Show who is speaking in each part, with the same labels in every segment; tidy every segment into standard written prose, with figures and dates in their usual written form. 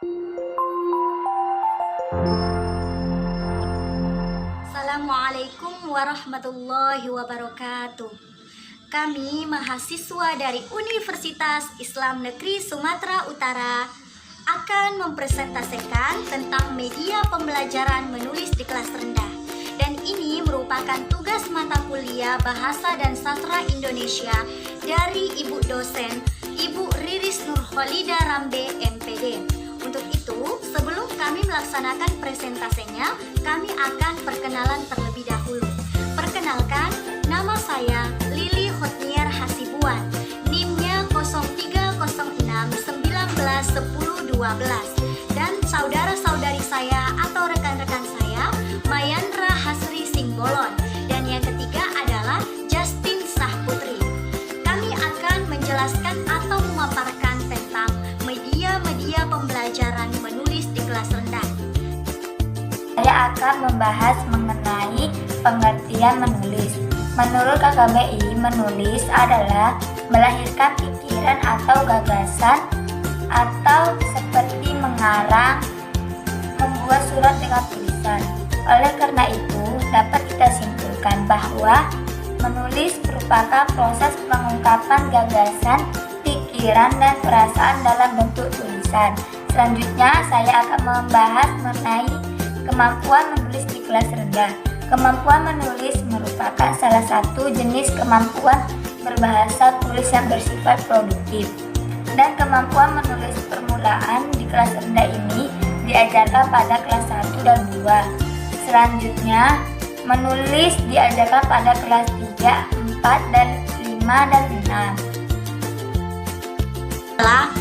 Speaker 1: Assalamualaikum warahmatullahi wabarakatuh. Kami mahasiswa dari Universitas Islam Negeri Sumatera Utara akan mempresentasikan tentang media pembelajaran menulis di kelas rendah. Dan ini merupakan tugas mata kuliah Bahasa dan Sastra Indonesia dari Ibu dosen Ibu Riris Nurholida Rambe, MPD. Untuk itu, sebelum kami melaksanakan presentasinya, kami akan perkenalan terlebih dahulu. Perkenalkan, nama saya Lili Hotnier Hasibuan, NIM-nya 0306191012, dan saudara-saudari saya atau rekan-rekan saya, Mayandra Hasri Singbolon, dan yang ketiga adalah Justin Sahputri. Kami akan menjelaskan atau memaparkan tentang media pembelajaran menulis di kelas rendah.
Speaker 2: Saya akan membahas mengenai pengertian menulis. Menurut KKBI, menulis adalah melahirkan pikiran atau gagasan atau seperti mengarang, membuat surat dengan tulisan. Oleh karena itu, dapat kita simpulkan bahwa menulis merupakan proses pengungkapan gagasan, pikiran, dan perasaan dalam bentuk tulisan. Selanjutnya, saya akan membahas mengenai kemampuan menulis di kelas rendah. Kemampuan menulis merupakan salah satu jenis kemampuan berbahasa tulis yang bersifat produktif. Dan kemampuan menulis permulaan di kelas rendah ini diajarkan pada kelas 1 dan 2. Selanjutnya, menulis diajarkan pada kelas 3, 4, dan 5, dan 6.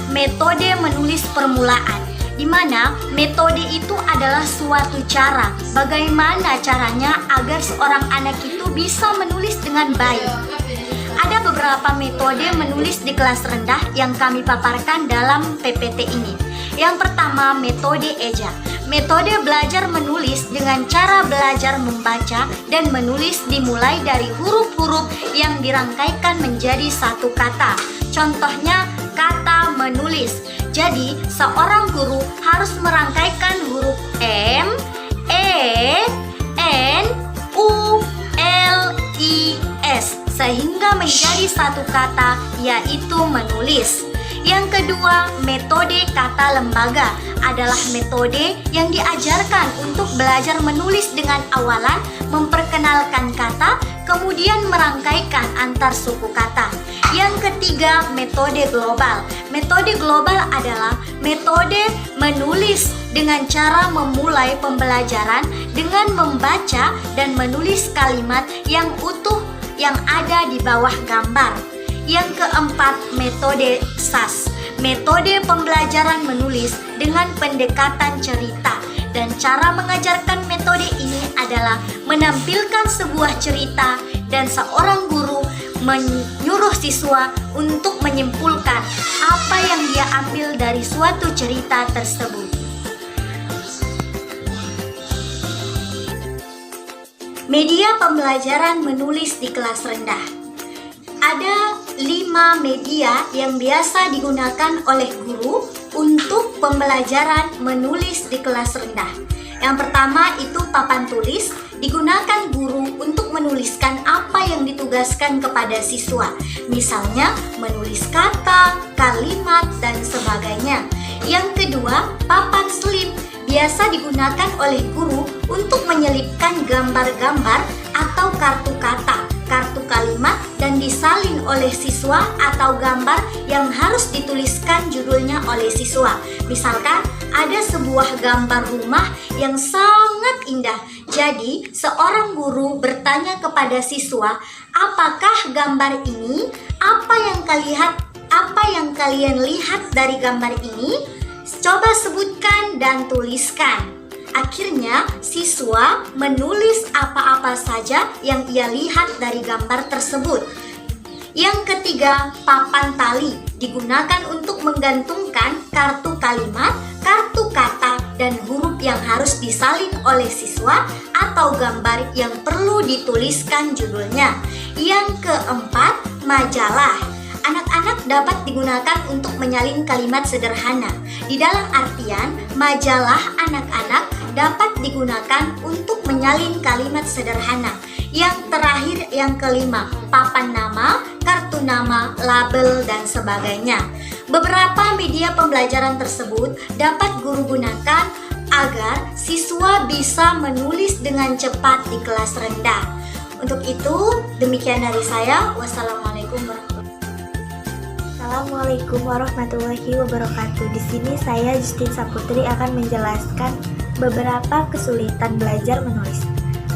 Speaker 1: Metode menulis permulaan, di mana metode itu adalah suatu cara bagaimana caranya agar seorang anak itu bisa menulis dengan baik. Ada beberapa metode menulis di kelas rendah yang kami paparkan dalam PPT ini. Yang pertama, metode eja. Metode belajar menulis dengan cara belajar membaca dan menulis dimulai dari huruf-huruf yang dirangkaikan menjadi satu kata. Contohnya, kata menulis. Jadi, seorang guru harus merangkaikan huruf M, E, N, U, L, I, S sehingga menjadi satu kata, yaitu menulis. Yang kedua, metode kata lembaga adalah metode yang diajarkan untuk belajar menulis dengan awalan memperkenalkan kata, kemudian merangkaikan antar suku kata. Yang ketiga, metode global. Metode global adalah metode menulis dengan cara memulai pembelajaran dengan membaca dan menulis kalimat yang utuh yang ada di bawah gambar. Yang keempat, metode SAS. Metode pembelajaran menulis dengan pendekatan cerita. Dan cara mengajarkan metode ini adalah menampilkan sebuah cerita dan seorang guru menyuruh siswa untuk menyimpulkan apa yang dia ambil dari suatu cerita tersebut. Media pembelajaran menulis di kelas rendah. Ada 5 media yang biasa digunakan oleh guru untuk pembelajaran menulis di kelas rendah. Yang pertama itu papan tulis, digunakan guru untuk menuliskan apa yang ditugaskan kepada siswa. Misalnya menulis kata, kalimat, dan sebagainya. Yang kedua, papan selip biasa digunakan oleh guru untuk menyelipkan gambar-gambar atau kartu kata, kartu kalimat, dan disalin oleh siswa atau gambar yang harus dituliskan judulnya oleh siswa. Misalkan ada sebuah gambar rumah yang sangat indah. Jadi seorang guru bertanya kepada siswa, apakah gambar ini? Apa yang kalian lihat dari gambar ini? Coba sebutkan dan tuliskan. Akhirnya siswa menulis apa-apa saja yang ia lihat dari gambar tersebut. Yang ketiga, papan tali digunakan untuk menggantungkan kartu kalimat, kartu kata, dan huruf yang harus disalin oleh siswa atau gambar yang perlu dituliskan judulnya. Yang keempat, majalah. Anak-anak dapat digunakan untuk menyalin kalimat sederhana. Di dalam artian, majalah anak-anak dapat digunakan untuk menyalin kalimat sederhana. Yang terakhir, yang kelima, papan nama, kartu nama, label, dan sebagainya. Beberapa media pembelajaran tersebut dapat guru gunakan agar siswa bisa menulis dengan cepat di kelas rendah. Untuk itu, demikian dari saya. Wassalamualaikum warahmatullahi wabarakatuh.
Speaker 3: Assalamualaikum warahmatullahi wabarakatuh. Di sini saya Justin Saputri akan menjelaskan beberapa kesulitan belajar menulis.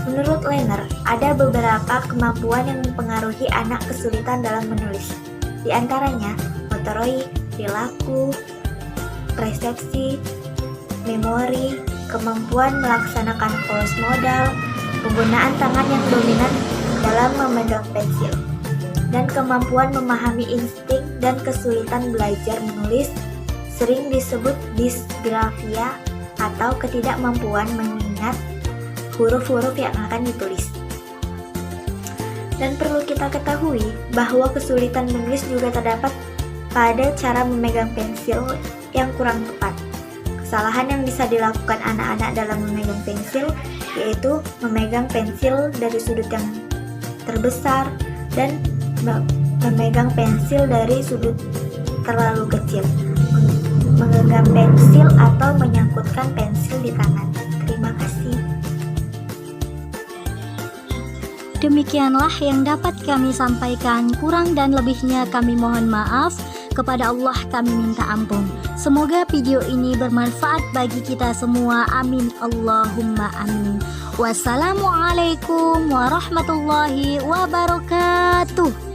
Speaker 3: Menurut Lerner, ada beberapa kemampuan yang mempengaruhi anak kesulitan dalam menulis. Di antaranya, motorik, perilaku, persepsi, memori, kemampuan melaksanakan polos modal, penggunaan tangan yang dominan dalam memegang pensil, dan kemampuan memahami insting dan kesulitan belajar menulis sering disebut disgrafia atau ketidakmampuan mengingat huruf-huruf yang akan ditulis. Dan perlu kita ketahui bahwa kesulitan menulis juga terdapat pada cara memegang pensil yang kurang tepat. Kesalahan yang bisa dilakukan anak-anak dalam memegang pensil yaitu memegang pensil dari sudut yang terbesar dan memegang pensil dari sudut terlalu kecil, menggenggam pensil atau menyangkutkan pensil di tangan. Terima kasih.
Speaker 1: Demikianlah yang dapat kami sampaikan. Kurang dan lebihnya kami mohon maaf. Kepada Allah kami minta ampun. Semoga video ini bermanfaat bagi kita semua. Amin Allahumma amin. Wassalamualaikum warahmatullahi wabarakatuh.